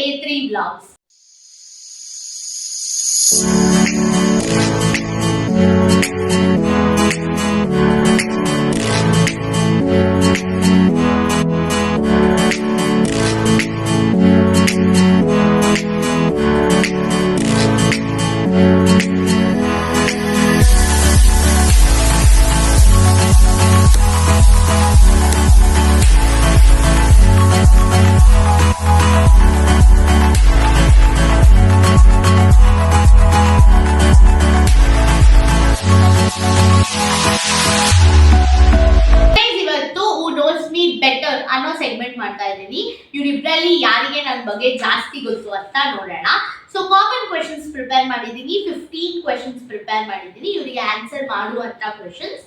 A3 Vlogs. ಅನ್ನೋ segment ಮಾಡ್ತಾ ಇದ್ದೀನಿ. ಇವರಿಬ್ಬರಲ್ಲಿ ಯಾರಿಗೆ ನನ್ನ ಬಗ್ಗೆ ಜಾಸ್ತಿ ಗೊತ್ತು ಅಂತ ನೋಡೋಣ. ಸೊ ಕಾಮನ್ ಕ್ವೆಶನ್ಸ್ ಪ್ರಿಪೇರ್ ಮಾಡಿದ್ದೀನಿ, 15 ಕ್ವೆಶನ್ಸ್ ಪ್ರಿಪೇರ್ ಮಾಡಿದ್ದೀನಿ, ಇವರಿಗೆ ಆನ್ಸರ್ ಮಾಡುವಂತ ಕ್ವೆಶನ್ಸ್.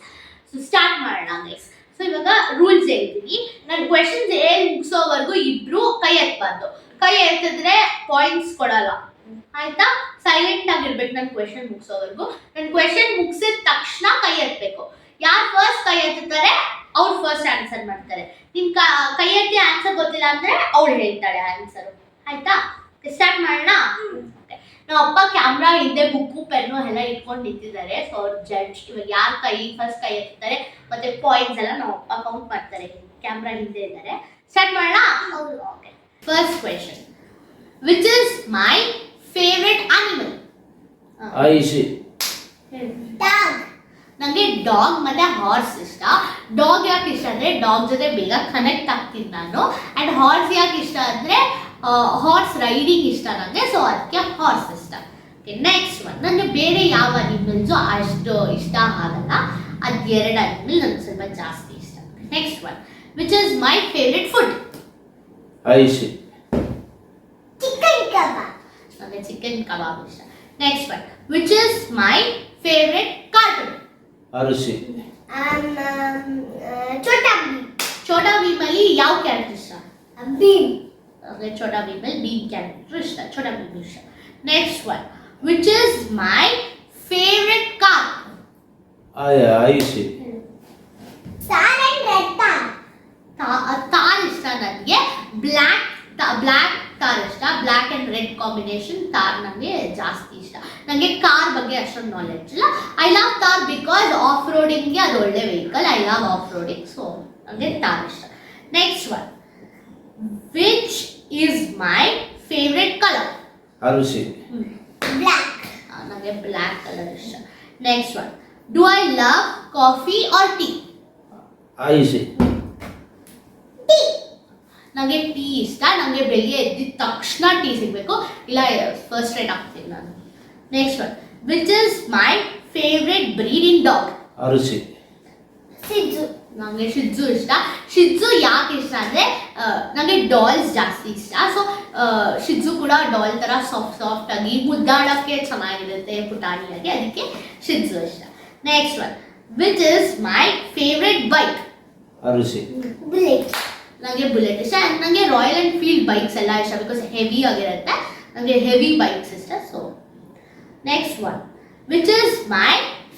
ಸೊ ಸ್ಟಾರ್ಟ್ ಮಾಡೋಣ ಗೈಸ್. ಸೊ ಇವಾಗ ರೂಲ್ಸ್ ಹೇಳ್ತೀನಿ. ನಾನು ಕ್ವೆಶನ್ಸ್ ಮುಗಿಸೋವರೆಗೂ ಇಬ್ರು ಕೈ ಎತ್ತಬಾರ್ದು. ಕೈ ಎತ್ತಿದ್ರೆ ಪಾಯಿಂಟ್ಸ್ ಕೊಡಲ್ಲ, ಆಯ್ತಾ? ಸೈಲೆಂಟ್ ಆಗಿರ್ಬೇಕು ನನ್ನ ಕ್ವೆಶನ್ ಮುಗಿಸೋವರೆಗೂ. ನನ್ನ ಕ್ವೆಶನ್ ಮುಗಿಸಿದ ತಕ್ಷಣ ಕೈ ಎತ್ತಬೇಕು. ಯಾರು ಫಸ್ಟ್ ಕೈ ಎತ್ತುತ್ತಾರೆ ಅವ್ರು ಫಸ್ಟ್ ಆನ್ಸರ್ ಮಾಡ್ತಾರೆ. ನಿಮ್ ಕೈ ಎತ್ತಿ ಆನ್ಸರ್ ಗೊತ್ತಿಲ್ಲ ಅಂದ್ರೆ ಅವ್ಳು ಹೇಳ್ತಾಳೆ ಆನ್ಸರ್, ಆಯ್ತಾ? ಸ್ಟಾರ್ಟ್ ಮಾಡೋಣ. ನಮ್ಮ ಅಪ್ಪ ಕ್ಯಾಮ್ರಾ ಹಿಂದೆ ಬುಕ್ಕು ಪೆನ್ನು ಎಲ್ಲ ಇಟ್ಕೊಂಡು ನಿಂತಿದ್ದಾರೆ. ಸೊ ಅವ್ರು ಜಡ್ಜ್ ಇವಾಗ ಯಾರು ಫಸ್ಟ್ ಕೈ ಎತ್ತಾರೆ ಮತ್ತೆ ಪಾಯಿಂಟ್ಸ್ ಎಲ್ಲ ನಮ್ಮ ಅಪ್ಪ ಕೌಂಟ್ ಮಾಡ್ತಾರೆ. ಕ್ಯಾಮ್ರಾ ಹಿಂದೆ ಇದ್ದಾರೆ. ಸ್ಟಾರ್ಟ್ ಮಾಡೋಣ. Okay, first question. Which is my favourite animal? Aishi. Dog. ನನಗೆ ಡಾಗ್ ಮತ್ತೆ ಹಾರ್ಸ್ ಇಷ್ಟ. ಡಾಗ್ ಯಾಕೆ ಇಷ್ಟ ಅಂದರೆ ಡಾಗ್ ಜೊತೆ ಬೇಗ ಕನೆಕ್ಟ್ ಆಗ್ತೀನಿ ನಾನು. ಆ್ಯಂಡ್ ಹಾರ್ಸ್ ಯಾಕೆ ಇಷ್ಟ ಅಂದರೆ ಹಾರ್ಸ್ ರೈಡಿಂಗ್ ಇಷ್ಟ ನನಗೆ. ಸೊ ಅದಕ್ಕೆ ಹಾರ್ಸ್ ಇಷ್ಟ. Okay, next one. ನನಗೆ ಬೇರೆ ಯಾವ ಅನಿಮಲ್ಸು ಅಷ್ಟು ಇಷ್ಟ ಆಗಲ್ಲ. ಅದು 2 ಅನಿಮಲ್ ನನಗೆ ಸ್ವಲ್ಪ ಜಾಸ್ತಿ ಇಷ್ಟ. Next one. Which is my favourite food? Aishi. Chicken kebab. ನನಗೆ ಚಿಕನ್ ಕಬಾಬ್ ಇಷ್ಟ. Next one. Which is my favourite cartoon? Arushi. Chhota Bheem. Chhota ಭೀಮಲ್ಲಿ ಯಾವ ಕ್ಯಾರೆಕ್ಟರ್ ಇಷ್ಟ? ಭೀಮ್. ಓಕೆ, ಛೋಟಾ ಭೀಮಲ್ಲಿ ಭೀಮ್ ಕ್ಯಾರೆಕ್ಟರ್ ಇಷ್ಟ. ಛೋಟಾ ಭೀಮ್ ಇಷ್ಟ. Next one. Which is my favourite car? Aishi. Thar and red Thar. Thar ಇಷ್ಟ ನನಗೆ. ಬ್ಲ್ಯಾಕ್ ತಾರ್ ಇಷ್ಟ. Black and red combination Thar ನನಗೆ ಜಾಸ್ತಿ ಇಷ್ಟ. ನನಗೆ ಕಾರ್ ಬಗ್ಗೆ ಅಷ್ಟೊಂದು ನಾಲೆಡ್ಜ್ ಇಲ್ಲ. I love Thar because off ರೋಡಿಂಗ್ಗೆ ಅದು ಒಳ್ಳೆ vehicle. I love off roading. So ನನಗೆ ತಾರ್ ಇಷ್ಟ. Next one. Which is my favourite colour? Arushi. Black. ನನಗೆ ಬ್ಲ್ಯಾಕ್ ಕಲರ್ ಇಷ್ಟ. Next one. Do I love coffee or tea? Aishi. Tea. ನನಗೆ ಟೀ ಇಷ್ಟ. ನನಗೆ ಬೆಳಿಗ್ಗೆ ಎದ್ದಿದ ತಕ್ಷಣ ಟೀ ಸಿಗಬೇಕು, ಇಲ್ಲ ಫಸ್ಟ್ ರೇಟ್ ಆಗ್ತೀನಿ ನಾನು. Next one. Which is my favourite breed in dog? Arushi. ಶಿಜು. ನನಗೆ ಶಿಜು ಇಷ್ಟ. ಶಿಜು ಯಾಕೆ ಇಷ್ಟ ಅಂದರೆ ನನಗೆ ಡಾಲ್ಸ್ ಜಾಸ್ತಿ ಇಷ್ಟ. ಸೊ ಶಿಜು ಕೂಡ ಡಾಲ್ ಥರ ಸಾಫ್ಟ್ ಆಗಿ ಮುದ್ದಾಡೋಕ್ಕೆ ಚೆನ್ನಾಗಿರುತ್ತೆ, ಪುಟಾಣಿಯಾಗಿ. ಅದಕ್ಕೆ ಶಿಜು ಇಷ್ಟ. Next one. Which is my favourite bike? Arushi. Bullet. ನನಗೆ ಬುಲೆಟ್ ಇಷ್ಟ. ನನಗೆ ರಾಯಲ್ ಎನ್ಫೀಲ್ಡ್ ಬೈಕ್ಸ್ ಎಲ್ಲ ಇಷ್ಟ ಬಿಕಾಸ್ ಹೆವಿ ಆಗಿರುತ್ತೆ. ನನಗೆ ಹೆವಿ ಬೈಕ್ಸ್ ಇಷ್ಟ. So next one. Which is my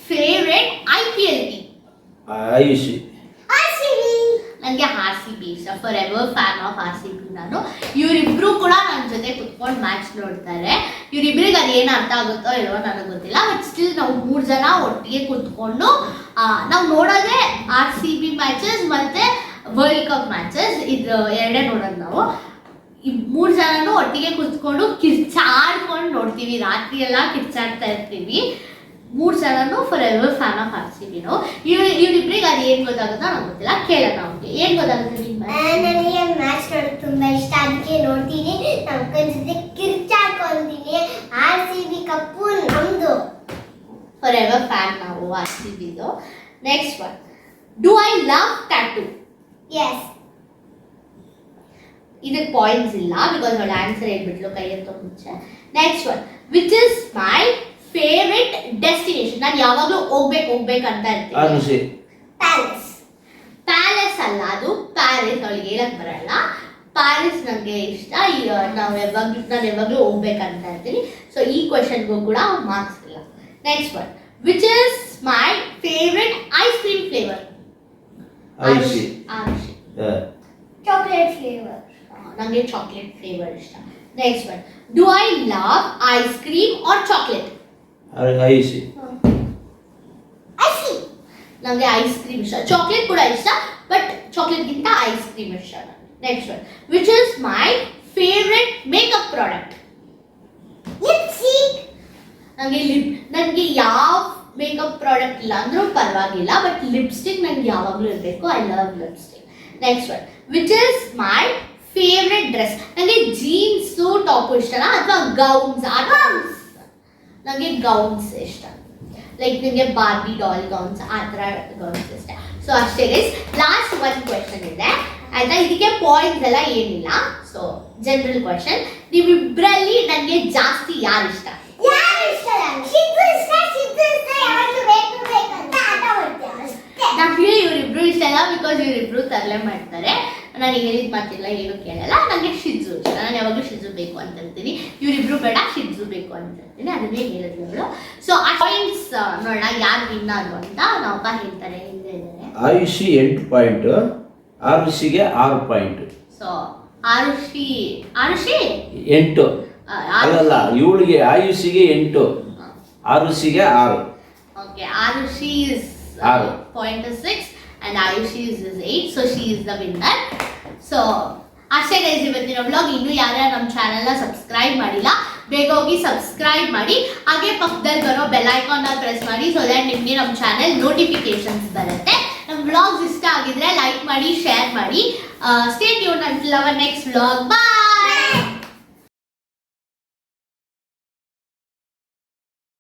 favourite IPL team? Aishi. RCB. ನನಗೆ RCB ಇಷ್ಟ. For ever fan of RCB ನಾನು. ಇವರಿಬ್ರು ಕೂಡ ನನ್ನ ಜೊತೆ ಕುತ್ಕೊಂಡು ಮ್ಯಾಚ್ ನೋಡ್ತಾರೆ. ಇವರಿಬ್ರಿಗೆ ಅದು ಏನು ಅರ್ಥ ಆಗುತ್ತೋ ಇಲ್ವೋ ನನಗೆ ಗೊತ್ತಿಲ್ಲ. ಬಟ್ ಸ್ಟಿಲ್ ನಾವು 3 ಜನ ಒಟ್ಟಿಗೆ ಕುತ್ಕೊಂಡು ನಾವು ನೋಡೋದೇ RCB ಮ್ಯಾಚಸ್ ಮತ್ತೆ ವರ್ಲ್ಡ್ ಕಪ್ ಮ್ಯಾಚಸ್. ಇದು 2 ನೋಡೋದು ನಾವು. ಈ 3 ಜನನು ಒಟ್ಟಿಗೆ ಕುತ್ಕೊಂಡು ಕಿರ್ಚಾಡ್ಕೊಂಡು ನೋಡ್ತೀವಿ. ರಾತ್ರಿ ಎಲ್ಲ ಕಿರ್ಚಾಡ್ತಾ ಇರ್ತೀವಿ. 3 ಜನನು for ever fan of RCB. ಇವ್ರಿಬ್ರಿಗೆ ಅದು ಏನು ಗೊತ್ತಾಗುತ್ತೋ ನನಗೆ ಗೊತ್ತಿಲ್ಲ. ಕೇಳೋಣ ಅವ್ರಿಗೆ ಏನು ಗೊತ್ತಾಗುತ್ತೆ ನಿಮ್ಮ? ನನಗೆ ಮ್ಯಾಚ್ ನೋಡೋದು ತುಂಬಾ ಇಷ್ಟ, ಅದಕ್ಕೆ ನೋಡ್ತೀನಿ. ನಮ್ಮ ಅಕ್ಕನ ಜೊತೆ ಕಿರ್ಚಾಡ್ಕೊಳ್ತೀನಿ. RCB ಕಪ್ಪು ನಮ್ದು. ಫಾರ್ ಎವರ್ ಫ್ಯಾನ್ ನಾವು RCBದು. Next one. Do I love tattoo? Yes. ಇದಕ್ಕೆ ಪಾಯಿಂಟ್ಸ್ ಇಲ್ಲ ಬಿಕಾಸ್ ಅವಳು ಆನ್ಸರ್ ಹೇಳ್ಬಿಟ್ಲು ಕೈ ಎತ್ತೋ ಮುಂಚೆ. Next one. Which is my favourite destination? ನಾನು ಯಾವಾಗಲೂ ಹೋಗ್ಬೇಕಂತ ಇರ್ತೀನಿ. ಪ್ಯಾಲೇಸ್. ಪ್ಯಾಲೇಸ್ ಅಲ್ಲ, ಅದು ಪ್ಯಾರಿಸ್. ಅವಳಿಗೆ ಹೇಳಕ್ ಬರಲ್ಲ. ಪ್ಯಾರಿಸ್ ನನಗೆ ಇಷ್ಟ. ನಾನು ಯಾವಾಗಲೂ ಹೋಗ್ಬೇಕಂತ ಇರ್ತೀನಿ. ಸೊ ಈ ಕ್ವೆಶನ್ಗೂ ಕೂಡ ಮಾರ್ಕ್ಸ್ ಇಲ್ಲ. Next one. Which is my favourite ice cream flavour? Aishi. Arushi. Chocolate flavour. ನನಗೆ ಚಾಕ್ಲೇಟ್ ಫ್ಲೇವರ್ ಇಷ್ಟ. Next one, do I love ice cream or chocolate? Ayushi. Aishi. ನನಗೆ ಐಸ್ ಕ್ರೀಮ್ ಇಷ್ಟ, ಚಾಕ್ಲೇಟ್ ಕೂಡ ಇಷ್ಟ, ಬಟ್ ಚಾಕ್ಲೇಟ್ಗಿಂತ ಐಸ್ ಕ್ರೀಮ್ ಇಷ್ಟ. Next one, which is my favourite makeup product? Lipstick. ನನಗೆ ಯಾವ ಮೇಕಪ್ ಪ್ರಾಡಕ್ಟ್ ಇಲ್ಲ ಅಂದ್ರೂ ಪರವಾಗಿಲ್ಲ, ಬಟ್ ಲಿಪ್ಸ್ಟಿಕ್ ನನಗೆ ಯಾವಾಗಲೂ ಇರಬೇಕು. I love lipstick. Next one, which is my favourite dress? ನನಗೆ ಜೀನ್ಸು ಟಾಪು ಇಷ್ಟನಾ ಅಥವಾ ಗೌನ್ಸ್? ನನಗೆ ಗೌನ್ಸ್ ಇಷ್ಟ, ಲೈಕ್ ನಿಮಗೆ ಬಾರ್ಬಿ ಡಾಲ್ ಗೌನ್ಸ್ ಆ ಥರ ಗೌನ್ಸ್ ಇಷ್ಟ. ಸೊ ಅಷ್ಟೇ ಗೈಸ್, ಲಾಸ್ಟ್ ಒನ್ ಕ್ವೆಶನ್ ಇದೆ ಆಯ್ತಾ. ಇದಕ್ಕೆ ಪಾಯಿಂಟ್ಸ್ ಎಲ್ಲ ಏನಿಲ್ಲ. ಸೊ ಜನರಲ್ ಕ್ವೆಶನ್, ನೀವಿಬ್ಬರಲ್ಲಿ ನನಗೆ ಜಾಸ್ತಿ ಯಾರು ಇಷ್ಟ? ಯಾರು ಇಷ್ಟ? ಶಿದ್ದು ಇಷ್ಟ. ಶಿದ್ದು ಇಷ್ಟ. ಯಾರು ಬೇಕು ಬೇಕಂತ ಆಟ ಮಾಡ್ತೀವಿ ಅಷ್ಟೇ. ನನಗೆ ಇವರಿಬ್ರು ಇಷ್ಟ ಇಲ್ಲ, ಬಿಕಾಸ್ ಇವರಿಬ್ರು ತರಲೆ ಮಾಡ್ತಾರೆ. ನಾನು ಹೇಳಿದ ಮಾತಿಲ್ಲ, ಏನು ಕೇಳಲ್ಲ. ನನಗೆ ಶಿಜು ಇಷ್ಟ, ನಾನು ಯಾವಾಗಲೂ ಶಿಜು ಬೇಕು ಅಂತ ಇರ್ತೀನಿ. ಇವರಿಬ್ರು ಬೇಡ, ಶಿಜು ಬೇಕು ಅಂತ ಇರ್ತೀನಿ, ಅದನ್ನೇ ಹೇಳಿದ್ರು. ಸೊ ಆ ಪಾಯಿಂಟ್ಸ್ ನೋಡೋಣ ಯಾರು ವಿನ್ನರು ಅಂತ. ನಾವಪ್ಪ ಹೇಳ್ತಾರೆ, ಹಿಂದೆ ಇದ್ದಾರೆ. ಆಯುಷಿ 8 ಪಾಯಿಂಟ್, ಆರುಷಿಗೆ 6 ಪಾಯಿಂಟ್. ಸೊ ಆರುಷಿ 8 ಅಲ್ಲಲ್ಲ, ಇವಳಿಗೆ ಆಯುಷಿಗೆ 8, ಆರುಷಿಗೆ 6. Okay, Arushi is 6 point 6 and Ayushi is 8, so she is the winner. So ಅಷ್ಟೇ ಗೈಸ್ ಇವತ್ತಿನ ವ್ಲಾಗ್. ಇನ್ನೂ ಯಾರ್ಯಾರು ನಮ್ಮ ಚಾನಲ್ನ ಸಬ್ಸ್ಕ್ರೈಬ್ ಮಾಡಿಲ್ಲ, ಬೇಗ ಹೋಗಿ ಸಬ್ಸ್ಕ್ರೈಬ್ ಮಾಡಿ. ಹಾಗೆ ಪಕ್ಕದಲ್ಲಿ ಬರೋ ಬೆಲ್ ಐಕಾನ್ನ ಪ್ರೆಸ್ ಮಾಡಿ, ಸೊ ದ್ಯಾಟ್ ನಿಮಗೆ ನಮ್ಮ ಚಾನೆಲ್ ನೋಟಿಫಿಕೇಶನ್ಸ್ ಬರುತ್ತೆ. ನಮ್ಮ ವ್ಲಾಗ್ಸ್ ಇಷ್ಟ ಆಗಿದ್ರೆ ಲೈಕ್ ಮಾಡಿ, ಶೇರ್ ಮಾಡಿ. Stay tune until our next vlog. Bye.